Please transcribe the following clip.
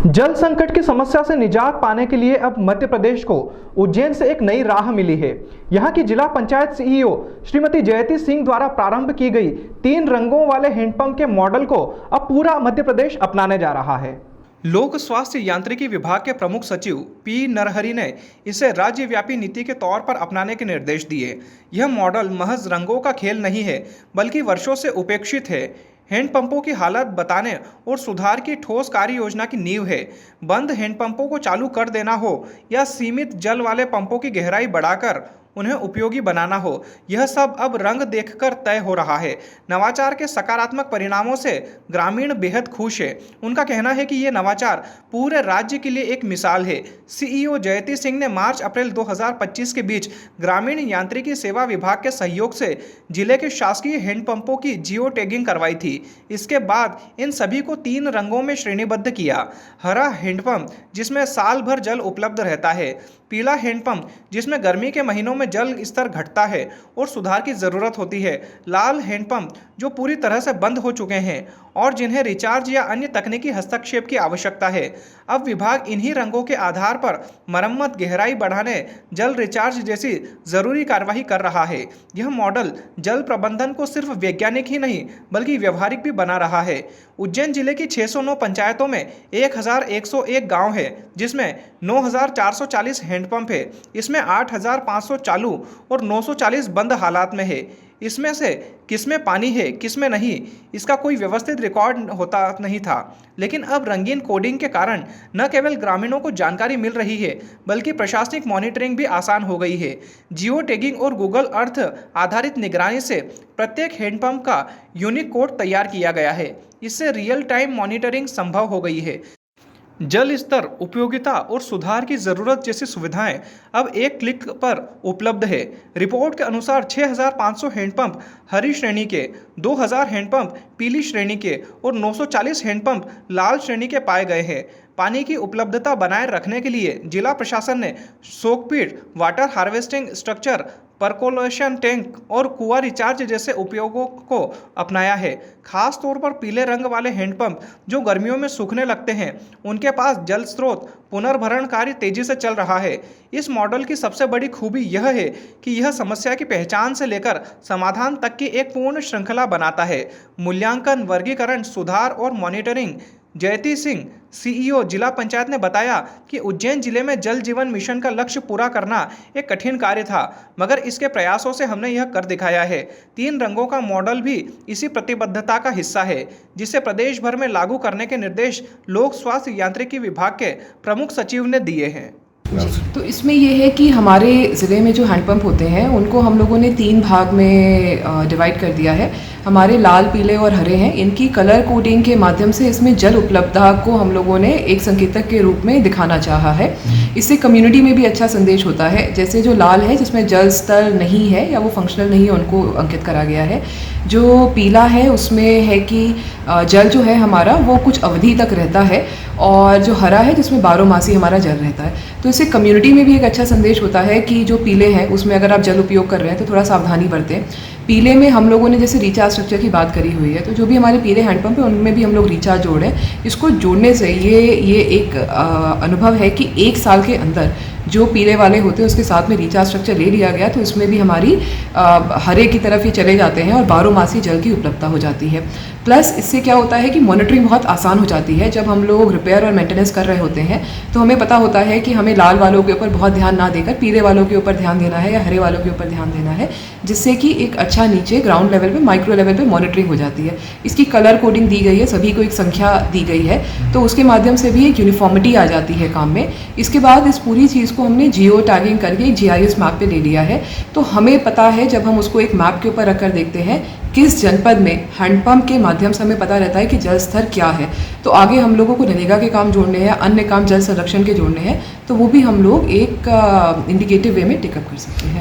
जल संकट की समस्या से निजात पाने के लिए अब मध्य प्रदेश को उज्जैन से एक नई राह मिली है। यहां की जिला पंचायत सीईओ श्रीमती जयती सिंह द्वारा प्रारंभ की गई 3 रंगों वाले हैंडपंप के मॉडल को अब पूरा मध्य प्रदेश अपनाने जा रहा है। लोक स्वास्थ्य यांत्रिकी विभाग के प्रमुख सचिव पी नरहरि ने इसे राज्यव्यापी नीति के तौर पर अपनाने के निर्देश दिए। यह मॉडल महज रंगों का खेल नहीं है, बल्कि वर्षों से उपेक्षित है हैंडपंपों की हालत बताने और सुधार की ठोस कार्य योजना की नींव है। बंद हैंडपंपों को चालू कर देना हो या सीमित जल वाले पंपों की गहराई बढ़ाकर उन्हें उपयोगी बनाना हो, यह सब अब रंग देखकर तय हो रहा है। नवाचार के सकारात्मक परिणामों से ग्रामीण बेहद खुश है। उनका कहना है कि ये नवाचार पूरे राज्य के लिए एक मिसाल है। सीईओ जयती सिंह ने मार्च-अप्रैल 2025 के बीच ग्रामीण यांत्रिकी सेवा विभाग के सहयोग से जिले के शासकीय हैंडपंपों की जियो टैगिंग करवाई थी। इसके बाद इन सभी को 3 रंगों में श्रेणीबद्ध किया। हरा हैंडपंप जिसमें साल भर जल उपलब्ध रहता है, पीला हैंडपंप जिसमें गर्मी के महीनों में जल स्तर घटता है और सुधार की ज़रूरत होती है, लाल हैंडपंप जो पूरी तरह से बंद हो चुके हैं और जिन्हें रिचार्ज या अन्य तकनीकी हस्तक्षेप की आवश्यकता है। अब विभाग इन्हीं रंगों के आधार पर मरम्मत, गहराई बढ़ाने, जल रिचार्ज जैसी ज़रूरी कार्रवाई कर रहा है। यह मॉडल जल प्रबंधन को सिर्फ वैज्ञानिक ही नहीं बल्कि व्यवहारिक भी बना रहा है। उज्जैन जिले की 609 पंचायतों में 1101 गाँव है, जिसमें 9440 हैंडपंप है। इसमें 8500 चालू और 940 बंद हालात में है। इसमें से किसमें पानी है, किसमें नहीं, इसका कोई व्यवस्थित रिकॉर्ड होता नहीं था। लेकिन अब रंगीन कोडिंग के कारण न केवल ग्रामीणों को जानकारी मिल रही है, बल्कि प्रशासनिक मॉनिटरिंग भी आसान हो गई है। जियो टैगिंग और गूगल अर्थ आधारित निगरानी से प्रत्येक हैंडपंप का यूनिक कोड तैयार किया गया है। इससे रियल टाइम मॉनिटरिंग संभव हो गई है। जल स्तर, उपयोगिता और सुधार की ज़रूरत जैसी सुविधाएं अब एक क्लिक पर उपलब्ध है। रिपोर्ट के अनुसार 6500 हैंडपंप हरी श्रेणी के, 2000 हैंडपंप पीली श्रेणी के और 940 हैंडपंप लाल श्रेणी के पाए गए हैं। पानी की उपलब्धता बनाए रखने के लिए जिला प्रशासन ने soak pit, water harvesting structure, percolation tank और कुआं रिचार्ज जैसे उपयोगों को अपनाया है। खास तौर पर पीले रंग वाले हैंडपंप जो गर्मियों में सूखने लगते हैं, उनके पास जल स्रोत पुनर्भरण कार्य तेजी से चल रहा है। इस मॉडल की सबसे बड़ी खूबी यह है कि यह समस्या की पहचान से लेकर समाधान तक की एक पूर्ण श्रृंखला बनाता है। मूल्यांकन, वर्गीकरण, सुधार और मॉनिटरिंग। जयती सिंह सीईओ जिला पंचायत ने बताया कि उज्जैन जिले में जल जीवन मिशन का लक्ष्य पूरा करना एक कठिन कार्य था, मगर इसके प्रयासों से हमने यह कर दिखाया है। 3 रंगों का मॉडल भी इसी प्रतिबद्धता का हिस्सा है, जिसे प्रदेश भर में लागू करने के निर्देश लोक स्वास्थ्य यांत्रिकी विभाग के प्रमुख सचिव ने दिए हैं। तो इसमें ये है कि हमारे ज़िले में जो हैंडपंप होते हैं उनको हम लोगों ने 3 भाग में डिवाइड कर दिया है। हमारे लाल, पीले और हरे हैं। इनकी कलर कोडिंग के माध्यम से इसमें जल उपलब्धता को हम लोगों ने एक संकेतक के रूप में दिखाना चाहा है। इससे कम्युनिटी में भी अच्छा संदेश होता है। जैसे जो लाल है जिसमें जल स्तर नहीं है या वो फंक्शनल नहीं है, उनको अंकित करा गया है। जो पीला है उसमें है कि जल जो है हमारा वो कुछ अवधि तक रहता है, और जो हरा है जिसमें 12 मासी हमारा जल रहता है। तो इससे कम्युनिटी में भी एक अच्छा संदेश होता है कि जो पीले हैं उसमें अगर आप जल उपयोग कर रहे हैं तो थोड़ा सावधानी बरतें। पीले में हम लोगों ने जैसे रिचार्ज स्ट्रक्चर की बात करी हुई है, तो जो भी हमारे पीले हैंडपंप है उनमें भी हम लोग रिचार्ज जोड़ें। इसको जोड़ने से ये एक अनुभव है कि 1 साल के अंदर जो पीले वाले होते हैं उसके साथ में रिचार्ज स्ट्रक्चर ले लिया गया, तो इसमें भी हमारी हरे की तरफ ये चले जाते हैं और 12 मासी जल की उपलब्धता हो जाती है। प्लस इससे क्या होता है कि मॉनिटरिंग बहुत आसान हो जाती है। जब हम लोग रिपेयर और मेंटेनेंस कर रहे होते हैं तो हमें पता होता है कि हमें लाल वालों के ऊपर बहुत ध्यान ना देकर पीले वालों के ऊपर ध्यान देना है या हरे वालों के ऊपर ध्यान देना है, जिससे कि एक अच्छा नीचे ग्राउंड लेवल पे, माइक्रो लेवल पे मॉनिटरिंग हो जाती है। इसकी कलर कोडिंग दी गई है, सभी को एक संख्या दी गई है, तो उसके माध्यम से भी एक यूनिफॉर्मिटी आ जाती है काम में। इसके बाद इस पूरी चीज़ को हमने जियो टैगिंग करके एक GIS मैप पे ले लिया है, तो हमें पता है जब हम उसको एक मैप के ऊपर रखकर देखते हैं किस जनपद में हैंडपंप के माध्यम से हमें पता रहता है कि जल स्तर क्या है। तो आगे हम लोगों को नरेगा के काम जोड़ने हैं, अन्य काम जल संरक्षण के जोड़ने हैं, तो वो भी हम लोग एक इंडिकेटिव वे में टेकअप कर सकते हैं।